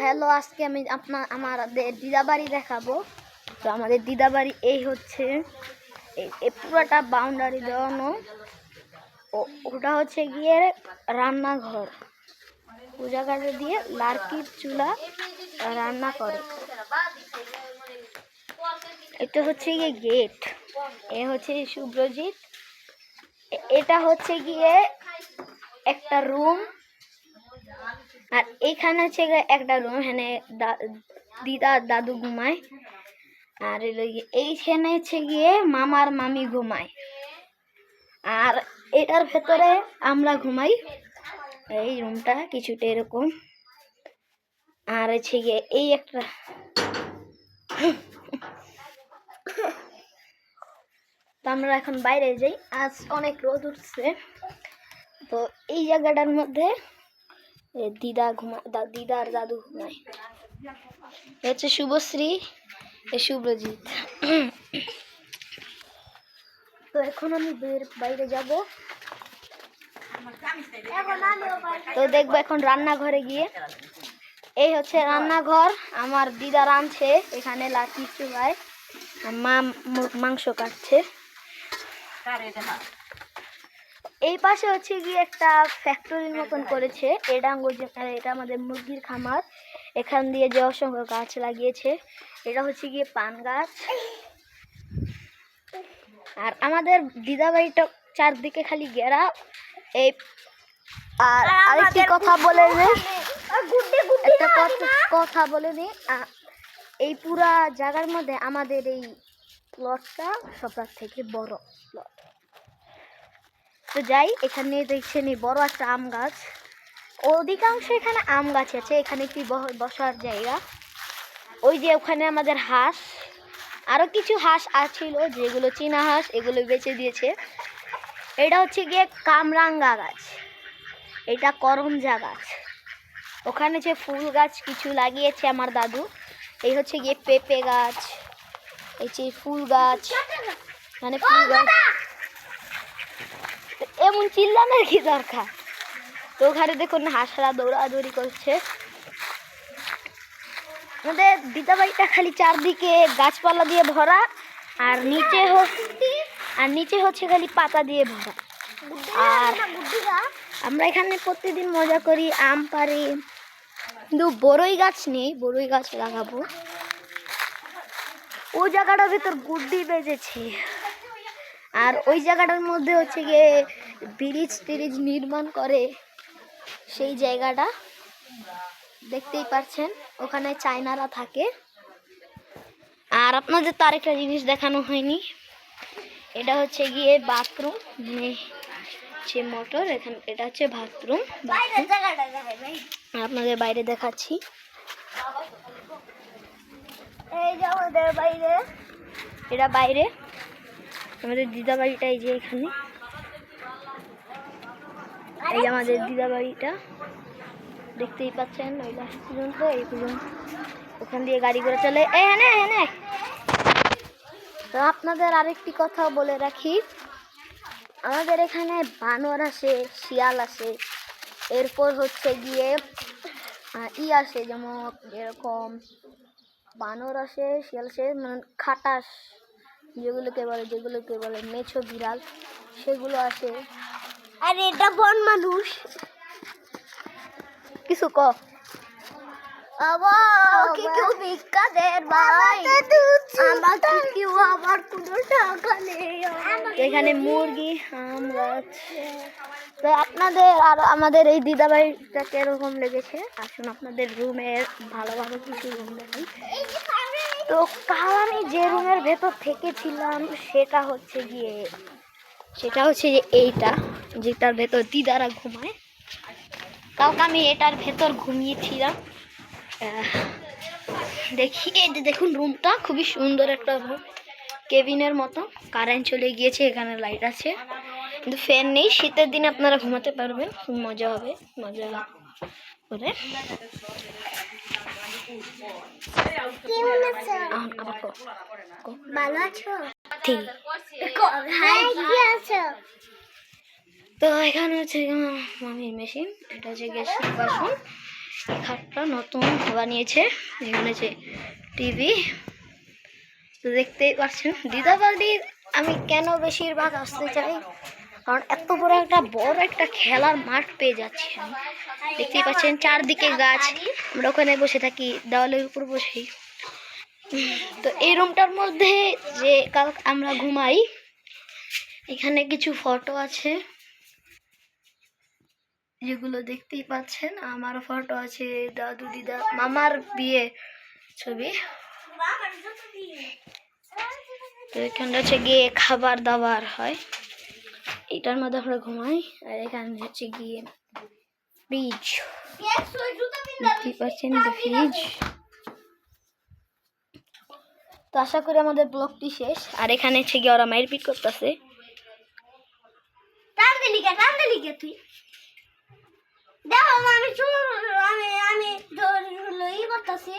Hello, আজকে আমি আমাদের দিদাবাড়ি দেখাবো। তো আমাদের দিদাবাড়ি এই হচ্ছে এই পুরোটা বাউন্ডারি দেওয়ানো। ওটা হচ্ছে গিয়ে রান্নাঘর। ওই জায়গাটা দিয়ে লার্কির চুলা রান্না করে। এটা হচ্ছে গিয়ে গেট। এ হচ্ছে শুভ্রজিৎ। এটা হচ্ছে গিয়ে একটা রুম, আর এইখানে হচ্ছে একটা রুম, এখানে দিদা দাদু ঘুমায়। আর এইখানে হচ্ছে গিয়ে মামার মামি ঘুমায়। আর এটার ভেতরে আমরা ঘুমাই। এই রুমটা কিছুটা এরকম। আর হচ্ছে গিয়ে এই একটা তো আমরা এখন বাইরে যাই, আজ অনেক রোদ উঠছে। তো এই জায়গাটার মধ্যে দিদা আর দাদু ঘুমায়। হচ্ছে শুভশ্রী, শুভ্রজিৎ। তো এখন আমি বাইরে যাব। তো দেখবো এখন রান্নাঘরে গিয়ে। এই হচ্ছে রান্নাঘর। আমার দিদা রাঁধছে এখানে লাঠির চুলায়, মা মাংস কাটছে। এই পাশে হচ্ছে গিয়ে একটা ফ্যাক্টরির মতন করেছে। এটা আমাদের মুরগির খামার। এখান দিয়ে যে অসংখ্য গাছ লাগিয়েছে, এটা হচ্ছে গিয়ে পান গাছ। আর আমাদের দিদাবাড়িটা চারদিকে খালি ঘেরা। এই আর আরেকটি কথা বলে নেই, একটা কথা বলে নিই, এই পুরা জায়গার মধ্যে আমাদের এই প্লটটা সবার থেকে বড় প্লট। তো যাই, এখানে দেখছেন এই বড় একটা আম গাছ। অধিকাংশ এখানে আম গাছ আছে। এখানে একটি বসার জায়গা। ওই যে ওখানে আমাদের হাঁস, আরো কিছু হাঁস আছিল যেগুলো চীনা হাঁস, এগুলো বেচে দিয়েছে। এটা হচ্ছে গিয়ে কামরাঙ্গা গাছ, এটা করমজা গাছ। ওখানে যে ফুল গাছ কিছু লাগিয়েছে আমার দাদু। এই হচ্ছে গিয়ে পেঁপে গাছ, এই যে ফুল গাছ, মানে ফুল গাছ। এমন চিল্লানোর কি দরকার? তো ওখানে দেখুন হাঁসরা দৌড়াদৌড়ি করছে। আমাদের দিদাবাড়িটা খালি চারদিকে গাছপালা দিয়ে ভরা, আর নিচে হচ্ছে খালি পাতা দিয়ে ভরা। আর আমরা এখানে প্রতিদিন মজা করি, আম পারি, কিন্তু বড়ই গাছ নেই। বড়ই গাছ লাগাবো। ওই জায়গাটার ভিতর গুড্ডি বেজেছে। আর ওই জায়গাটার মধ্যে হচ্ছে গিয়ে ব্রিজ নির্মাণ করে। সেই জায়গাটা দেখতেই পাচ্ছেন, ওখানে চায়নারা থাকে। আর আপনাদের তো আরেকটা জিনিস দেখানো হয়নি, এটা হচ্ছে গিয়ে বাথরুম, যে মোটর এখানে, এটা হচ্ছে বাথরুম। আপনাদের বাইরে দেখাচ্ছি। এই যে আমাদের বাইরে, এটা বাইরে আমাদের দিদা বাড়িটা। এই যে এখানে, এই যে আমাদের দিদা বাড়িটা দেখতেই পাচ্ছেন। ওই লাস্ট পর্যন্ত, এই পর্যন্ত ওখান দিয়ে গাড়ি করে চলে। এনে তো আপনাদের আরেকটি কথা বলে রাখি, আমাদের এখানে বানর আসে, শিয়াল আসে, এরপর হচ্ছে গিয়ে আসে, যেমন এরকম বানর আসে, শিয়াল আসে, মানে খাটাস যেগুলোকে বলে মেছো বিড়াল, সেগুলো আসে। আর এটা বন মানুষ কিছু কেউ ভিক্ষা দেন ভাই, আমার কোনো টাকা নেই। এখানে মুরগি, আম গাছ। তো আপনাদের আর আমাদের এই দিদাবাড়িটা কিরকম লেগেছে, আসুন আপনাদের রুমের ভালো কিছু রুম দেখাই। তো কাল আমি যে রুমের ভেতর থেকেছিলাম সেটা হচ্ছে যে এইটা, যেটার ভেতর দিদারা ঘুমায়। কালকে আমি এটার ভেতর ঘুমিয়েছিলাম। দেখি, এই যে দেখুন রুমটা খুবই সুন্দর একটা রুম, কেবিনের মতো। কারেন্ট চলে গিয়েছে, এখানে লাইট আছে কিন্তু ফ্যান নেই। শীতের দিনে আপনারা ঘুমাতে পারবেন, খুব মজা হবে, মজা করে। ভালো আছো? ঠিক। তো এখানে হচ্ছে মামির মেশিন, এটা হচ্ছে গ্যাস বাসন, খাটটা নতুন বানিয়েছে, এখানে যে টিভি দেখতেই পাচ্ছেন। দিদাবাড়ির আমি কেন বেশিরভাগ আসতে চাই, কারণ এত বড় একটা খেলার মাঠ পেয়ে যাচ্ছি আমি। দেখতেই পাচ্ছেন চারদিকে গাছ, আমরা ওখানে বসে থাকি, দেওয়ালের উপর বসে। তো এই রুমটার মধ্যে যে কাল আমরা ঘুমাই, এখানে কিছু ফটো আছে যেগুলো দেখতেই পাচ্ছেন। আমার ফটো আছে, দাদু দিদা মামার বিয়ে ছবি। তো এখানে হচ্ছে গিয়ে খাবার দাবার হয়, এটার মধ্যে আমরা ঘুমাই। আর এখানে হচ্ছে গিয়ে ফ্রিজ, দেখতেই পাচ্ছেন ফ্রিজ। তো আশা করি আমাদের ব্লগটি শেষ। আর এখানে হচ্ছে গিয়ে ওরা মারপিট করতেছে। তুই দেখো আমি আমি করতেছি।